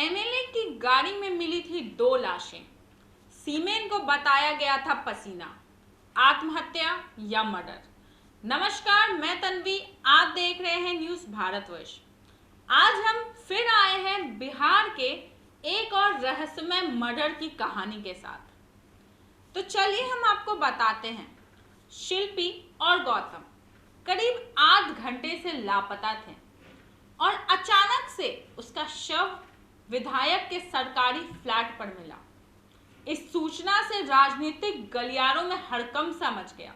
MLA की गाड़ी में मिली थी 2 लाशें। सीमेन को बताया गया था पसीना। आत्महत्या या मर्डर? नमस्कार, मैं तन्वी, आप देख रहे हैं न्यूज़ भारतवर्ष। आज हम फिर आए हैं बिहार के एक और रहस्यमय मर्डर की कहानी के साथ। तो चलिए हम आपको बताते हैं। शिल्पी और गौतम करीब 8 घंटे से लापता थे और अचानक से उसका शव विधायक के सरकारी फ्लैट पर मिला। इस सूचना से राजनीतिक गलियारों में हड़कंप सा मच गया,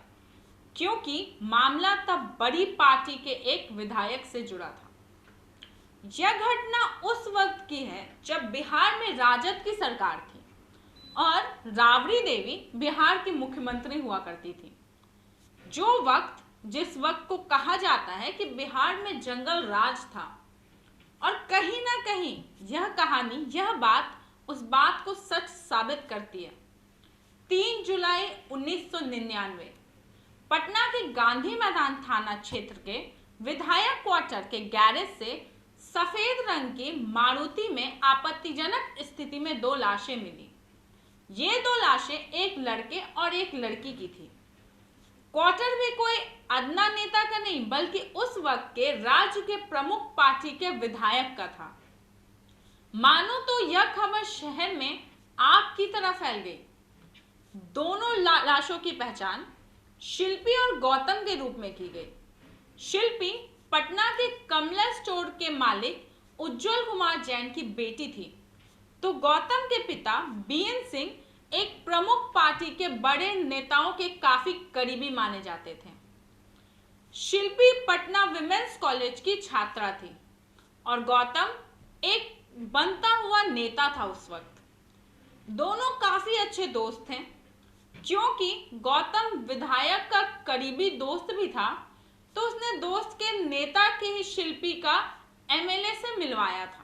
क्योंकि मामला तब बड़ी पार्टी के एक विधायक से जुड़ा था। यह घटना उस वक्त की है जब बिहार में राजद की सरकार थी और राबड़ी देवी बिहार की मुख्यमंत्री हुआ करती थी। जिस वक्त को कहा जाता है कि बिहार में जंगल राज था। और कहीं ना कहीं यह बात उस बात को सच साबित करती है। 3 जुलाई 1999 पटना के गांधी मैदान थाना क्षेत्र के विधायक क्वार्टर के गैरेज से सफेद रंग की मारुति में आपत्तिजनक स्थिति में 2 लाशें मिली। ये 2 लाशें एक लड़के और एक लड़की की थी। क्वार्टर भी कोई अदना नेता का नहीं, बल्कि उस वक्त के राज्य के प्रमुख पार्टी के विधायक का था। मानो तो यह खबर शहर में आग की तरह फैल गई। दोनों लाशों की पहचान शिल्पी और गौतम के रूप में की गई। शिल्पी पटना के कमला स्टोर के मालिक उज्जवल कुमार जैन की बेटी थी, तो गौतम के पिता बीएन सिंह एक प्रमुख पार्टी के बड़े नेताओं के काफी करीबी माने जाते थे। शिल्पी पटना विमेंस कॉलेज की छात्रा थी और गौतम एक बनता हुआ नेता था उस वक्त। दोनों काफी अच्छे दोस्त थे, क्योंकि गौतम विधायक का करीबी दोस्त भी था, तो उसने दोस्त के नेता के ही शिल्पी का एमएलए से मिलवाया था।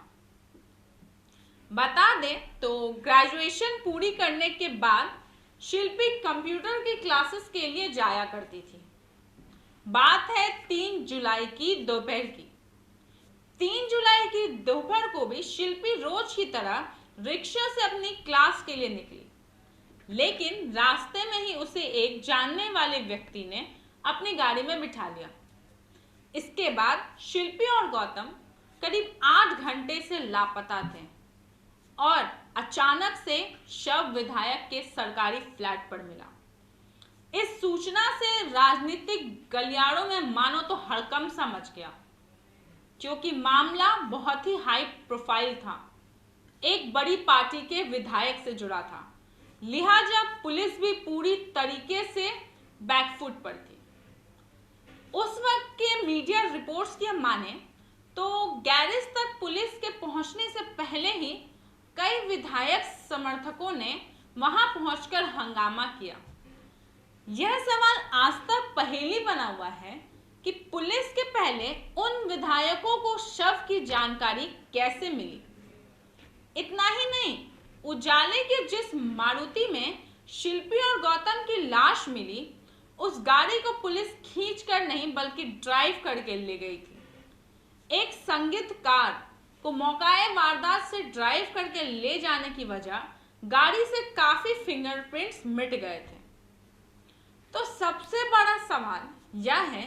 बता दें तो ग्रेजुएशन पूरी करने के बाद शिल्पी कंप्यूटर की क्लासेस के लिए जाया करती थी। बात है 3 जुलाई की दोपहर की। 3 जुलाई की दोपहर को भी शिल्पी रोज की तरह रिक्शा से अपनी क्लास के लिए निकली, लेकिन रास्ते में ही उसे एक जानने वाले व्यक्ति ने अपनी गाड़ी में बिठा लिया। इसके बाद शिल्पी और गौतम करीब 8 घंटे से लापता थे और अचानक से शव विधायक के सरकारी फ्लैट पर मिला। इस सूचना से राजनीतिक गलियारों में मानो तो हड़कंप सा मच गया, क्योंकि मामला बहुत ही हाई प्रोफाइल था, एक बड़ी पार्टी के विधायक से जुड़ा था, लिहाजा पुलिस भी पूरी तरीके से बैकफुट पर थी। उस वक्त के मीडिया रिपोर्ट्स की हम माने तो गैरेज तक पुलिस के पहुंचने से पहले ही कई विधायक समर्थकों ने वहां पहुंचकर हंगामा किया। यह सवाल आज तक पहेली बना हुआ है कि पुलिस के पहले उन विधायकों को शव की जानकारी कैसे मिली। इतना ही नहीं, उजाले के जिस मारुति में शिल्पी और गौतम की लाश मिली, उस गाड़ी को पुलिस खींचकर नहीं बल्कि ड्राइव करके ले गई थी। एक संगीतकार को मौकाए वारदात से ड्राइव करके ले जाने की वजह गाड़ी से काफी फिंगरप्रिंट्स मिट गए थे। तो सबसे बड़ा सवाल यह है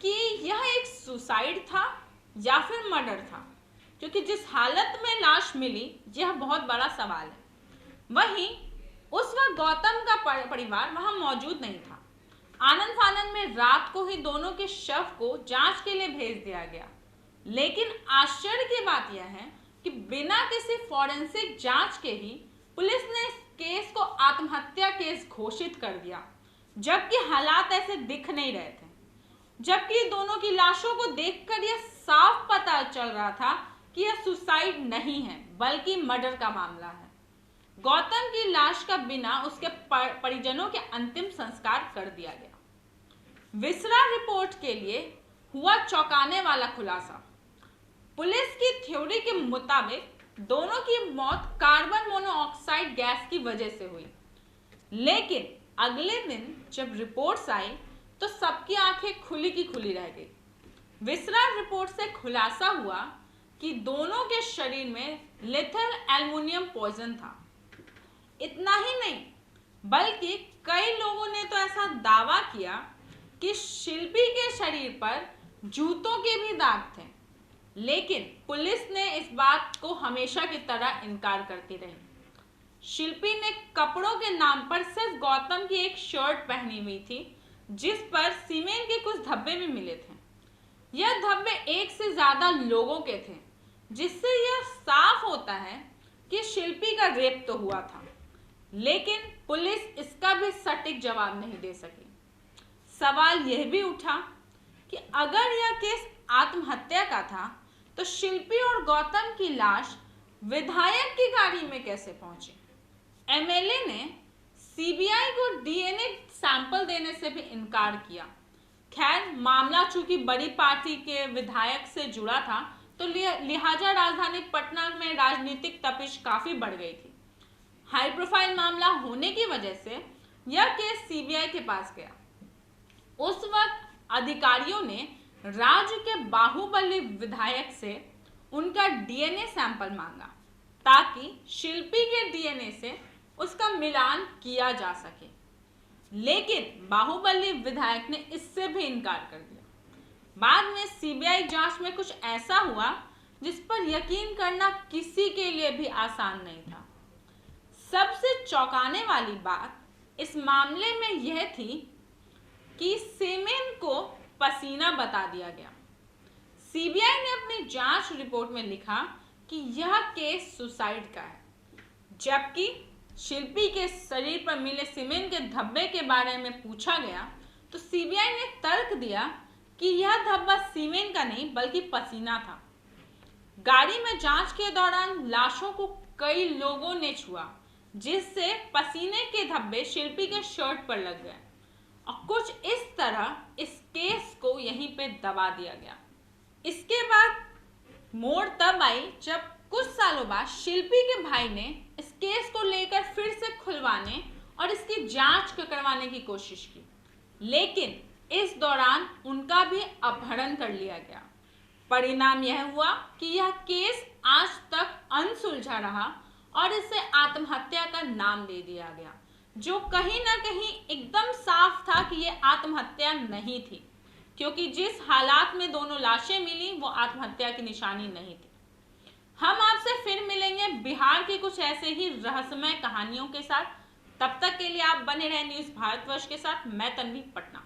कि यह एक सुसाइड था या फिर मर्डर था, क्योंकि जिस हालत में लाश मिली यह बहुत बड़ा सवाल है। वहीं उस वक्त गौतम का परिवार वहां मौजूद नहीं था। आनंद फानंद में रात को ही दोनों के शव को जांच के लिए भेज दिया गया, लेकिन आश्चर्य की बात यह है कि बिना किसी फॉरेंसिक जांच के ही पुलिस ने इस केस को आत्महत्या केस घोषित कर दिया, जबकि हालात ऐसे दिख नहीं रहे थे। जबकि दोनों की लाशों को देखकर यह साफ पता चल रहा था कि यह सुसाइड नहीं है बल्कि मर्डर का मामला है। गौतम की लाश का बिना उसके परिजनों के अंतिम संस्कार कर दिया गया। विसरा रिपोर्ट के लिए हुआ चौंकाने वाला खुलासा। पुलिस की थ्योरी के मुताबिक दोनों की मौत कार्बन मोनोऑक्साइड गैस की वजह से हुई, लेकिन अगले दिन जब रिपोर्ट्स आई तो सबकी आंखें खुली की खुली रह गई। विसरा रिपोर्ट से खुलासा हुआ कि दोनों के शरीर में लिथल एल्युमिनियम पॉइजन था। इतना ही नहीं, बल्कि कई लोगों ने तो ऐसा दावा किया कि शिल्पी के शरीर पर जूतों के भी दाग थे, लेकिन पुलिस ने इस बात को हमेशा की तरह इनकार करती रही। शिल्पी ने कपड़ों के नाम पर सिर्फ गौतम की एक शर्ट पहनी हुई थी, जिस पर सीमेंट के कुछ धब्बे भी मिले थे। यह धब्बे एक से ज्यादा लोगों के थे, जिससे यह साफ होता है कि शिल्पी का रेप तो हुआ था, लेकिन पुलिस इसका भी सटीक जवाब नहीं दे सकी। सवाल यह भी उठा कि अगर यह केस आत्महत्या का था, तो शिल्पी और गौतम की लाश विधायक की गाड़ी में कैसे पहुंची? एमएलए ने सीबीआई को डीएनए सैंपल देने से भी इनकार किया। खैर, मामला चूंकि बड़ी पार्टी के विधायक से जुड़ा था, तो लिहाजा राजधानी पटना में राजनीतिक तपिश काफी बढ़ गई थी। हाई प्रोफाइल मामला होने की वजह से यह केस सीबीआई के पास गया। उस वक्त अधिकारियों ने राज्य के बाहुबली विधायक से उनका डीएनए सैंपल मांगा, ताकि शिल्पी के डीएनए से उसका मिलान किया जा सके, लेकिन बाहुबली विधायक ने इससे भी इनकार कर दिया। बाद में सीबीआई जांच में कुछ ऐसा हुआ जिस पर यकीन करना किसी के लिए भी आसान नहीं था। सबसे चौंकाने वाली बात इस मामले में यह थी कि सीमेन को पसीना बता दिया गया। सीबीआई ने अपनी जांच रिपोर्ट में लिखा कि यह केस सुसाइड का है, जबकि शिल्पी के शरीर पर मिले सीमेंट के धब्बे के बारे में पूछा गया तो सीबीआई ने तर्क दिया कि यह धब्बा सीमेंट का नहीं बल्कि पसीना था। गाड़ी में जांच के दौरान लाशों को कई लोगों ने छुआ, जिससे पसीने के धब्बे शिल्पी के शर्ट पर लग गए और कुछ इस तरह इस केस को यहीं पे दबा दिया गया। इसके बाद मोड़ तब आई जब कुछ सालों बाद शिल्पी के भाई ने इस केस को लेकर फिर से खुलवाने और इसकी जांच करवाने की कोशिश की, लेकिन इस दौरान उनका भी अपहरण कर लिया गया। परिणाम यह हुआ कि यह केस आज तक अनसुलझा रहा और इसे आत्महत्या का नाम दे दिया गया, जो कहीं ना कहीं एकदम साफ था कि यह आत्महत्या नहीं थी, क्योंकि जिस हालात में दोनों लाशें मिली वो आत्महत्या की निशानी नहीं थी। हम आपसे फिर मिलेंगे बिहार के कुछ ऐसे ही रहस्यमय कहानियों के साथ। तब तक के लिए आप बने रहे न्यूज़ भारतवर्ष के साथ। मैं तन्वी, पटना।